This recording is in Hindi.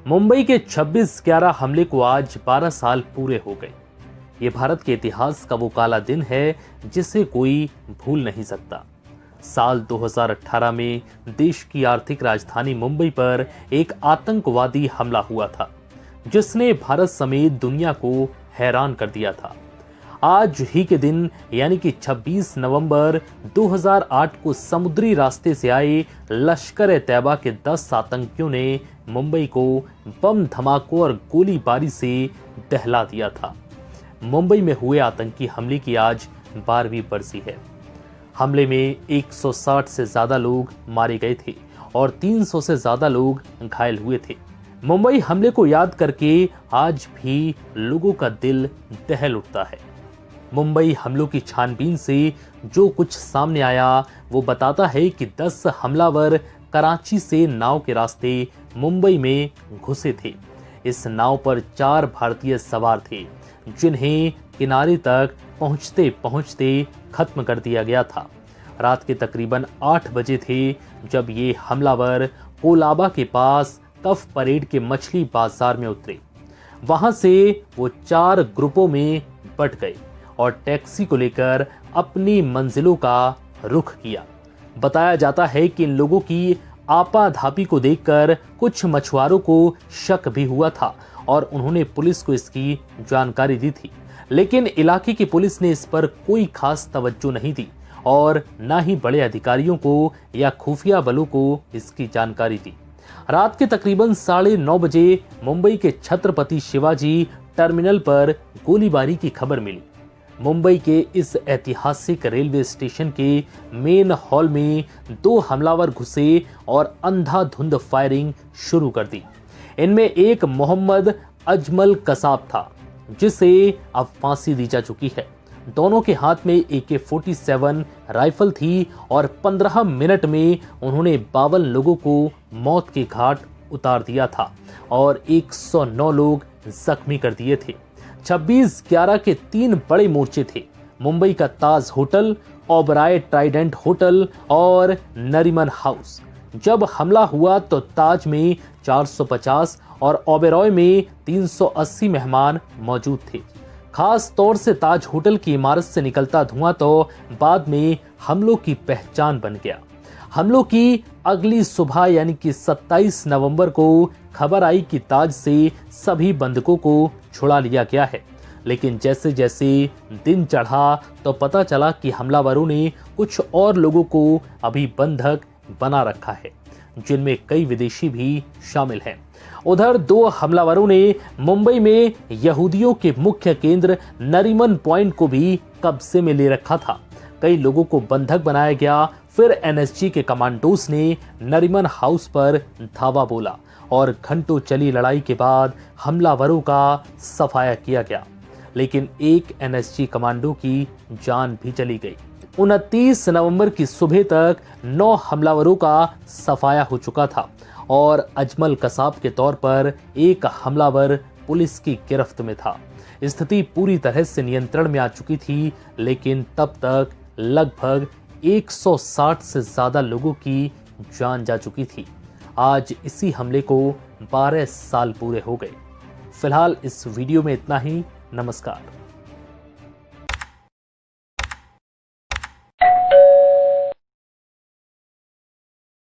मुंबई के 26/11 हमले को आज 12 साल पूरे हो गए। ये भारत के इतिहास का वो काला दिन है जिसे कोई भूल नहीं सकता। साल 2018 में देश की आर्थिक राजधानी मुंबई पर एक आतंकवादी हमला हुआ था जिसने भारत समेत दुनिया को हैरान कर दिया था। आज ही के दिन यानी कि 26 नवंबर 2008 को समुद्री रास्ते से आए लश्कर-ए-तैयबा के 10 आतंकियों ने मुंबई को बम धमाकों और गोलीबारी से दहला दिया था। मुंबई में हुए आतंकी हमले की आज 12वीं बरसी है। हमले में 160 से ज्यादा लोग मारे गए थे और 300 से ज्यादा लोग घायल हुए थे। मुंबई हमले को याद करके आज भी लोगों का दिल दहल उठता है। मुंबई हमलों की छानबीन से जो कुछ सामने आया वो बताता है कि 10 हमलावर कराची से नाव के रास्ते मुंबई में घुसे थे। इस नाव पर 4 भारतीय सवार थे जिन्हें किनारे तक पहुंचते पहुंचते खत्म कर दिया गया था। रात के तकरीबन 8 बजे थे जब ये हमलावर कोलाबा के पास कफ परेड के मछली बाजार में उतरे। वहां से वो 4 ग्रुपों में बंट गए और टैक्सी को लेकर अपनी मंजिलों का रुख किया। बताया जाता है कि इन लोगों की आपाधापी को देखकर कुछ मछुआरों को शक भी हुआ था और उन्होंने पुलिस को इसकी जानकारी दी थी, लेकिन इलाके की पुलिस ने इस पर कोई खास तवज्जो नहीं दी और न ही बड़े अधिकारियों को या खुफिया बलों को इसकी जानकारी दी। रात के तकरीबन 9:30 बजे मुंबई के छत्रपति शिवाजी टर्मिनल पर गोलीबारी की खबर मिली। मुंबई के इस ऐतिहासिक रेलवे स्टेशन के मेन हॉल में 2 हमलावर घुसे और अंधाधुंध फायरिंग शुरू कर दी। इनमें एक मोहम्मद अजमल कसाब था जिसे अब फांसी दी जा चुकी है। दोनों के हाथ में AK-47 राइफल थी और 15 मिनट में उन्होंने 52 लोगों को मौत के घाट उतार दिया था और 109 लोग जख्मी कर दिए थे। 26/11 के 3 बड़े मोर्चे थे। मुंबई का ताज होटल, ओबराय ट्राइडेंट होटल और नरीमन हाउस। जब हमला हुआ तो ताज में 450 और ओबेरॉय में 380 मेहमान मौजूद थे। खास तौर से ताज होटल की इमारत से निकलता धुआं तो बाद में हमलों की पहचान बन गया। हमलों की अगली सुबह यानी कि 27 नवंबर को खबर आई कि ताज से सभी बंधकों को छुड़ा लिया गया है, लेकिन जैसे जैसे दिन चढ़ा तो पता चला कि हमलावरों ने कुछ और लोगों को अभी बंधक बना रखा है, जिनमें कई विदेशी भी शामिल हैं। उधर 2 हमलावरों ने मुंबई में यहूदियों के मुख्य केंद्र नरीमन पॉइंट को भी कब्जे में ले रखा था। कई लोगों को बंधक बनाया गया। फिर NSG के कमांडोज ने नरीमन हाउस पर धावा बोला और घंटों चली लड़ाई के बाद हमलावरों का सफाया किया गया, लेकिन एक NSG कमांडो की जान भी चली गई। 29 नवंबर की सुबह तक 9 हमलावरों का सफाया हो चुका था और अजमल कसाब के तौर पर एक हमलावर पुलिस की गिरफ्त में था। स्थिति पूरी तरह से नियंत्रण में आ चुकी थी, लेकिन तब तक लगभग 160 से ज्यादा लोगों की जान जा चुकी थी। आज इसी हमले को 12 साल पूरे हो गए। फिलहाल इस वीडियो में इतना ही। नमस्कार।